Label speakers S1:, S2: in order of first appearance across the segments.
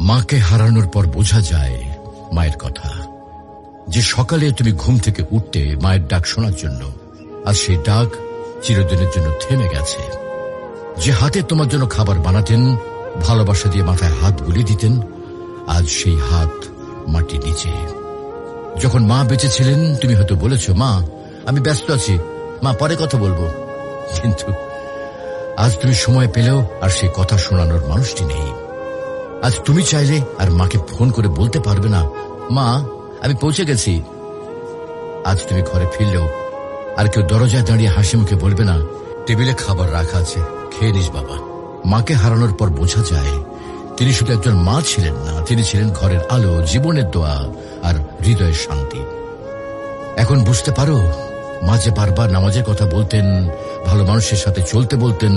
S1: মাকে হারানোর পর বোঝা যায় মায়ের কথা, যে সকালে তুমি ঘুম থেকে উঠতে মায়ের ডাক শোনার জন্য, আর সেই ডাক চিরদিনের জন্য থেমে গেছে। যে হাতে তোমার জন্য খাবার বানাতেন, ভালোবাসা দিয়ে মাথায় হাত বুলিয়ে দিতেন, আজ সেই হাত মাটির নিচে। যখন মা বেঁচে ছিলেন তুমি হয়তো বলেছ, মা আমি ব্যস্ত আছি, মা পরে কথা বলবো। কিন্তু আজ তুমি সময় পেলেও আর সেই কথা শোনানোর মানুষটি নেই। আজ তুমি চাইলে আর মাকে ফোন করে বলতে পারবে না, মা আমি পৌঁছে গেছি। আজ তুমি ঘরে ফিরলেও আর কেউ দরজায় দাঁড়িয়ে হাসি মুখে বলবে না, টেবিলে খাবার রাখা আছে, খেয়ে নিস বাবা। মাকে হারানোর পর বোঝা যায় তিনি শুধু একজন মা ছিলেন না, তিনি ছিলেন ঘরের আলো, জীবনের দোয়া আর হৃদয়ের শান্তি। এখন বুঝতে পারো মা যে বারবার নামাজের কথা বলতেন, ভালো মানুষের সাথে চলতে বলতেন,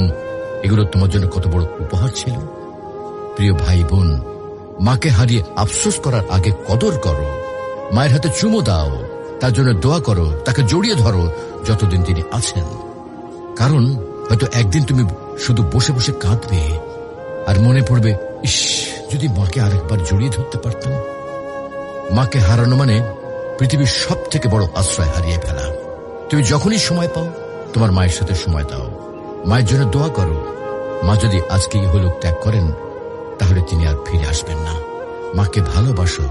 S1: এগুলো তোমার জন্য কত বড় উপহার ছিল। প্রিয় ভাই বোন, মাকে হারিয়ে আফসোস করার আগে কদর করো। মায়ের হাতে চুমো দাও, তার জন্য দোয়া করো, তাকে জড়িয়ে ধরো যতদিন তিনি আছেন। কারণ হয়তো একদিন তুমি শুধু বসে বসে কাঁদবে আর মনে পড়বে, ইস যদি মাকে আরেকবার জড়িয়ে ধরতে পারতাম। মাকে হারানো মানে পৃথিবীর সব থেকে বড় আশ্রয় হারিয়ে ফেলা। তুমি যখনই সময় পাও তোমার মায়ের সাথে সময় দাও, মায়ের জন্য দোয়া করো। মা যদি আজকে ইহলোক ত্যাগ করেন তাহলে তিনি আর ফিরে আসবেন না। মাকে ভালোবাসো,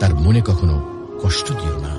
S1: তার মনে কখনো কষ্ট দিও না।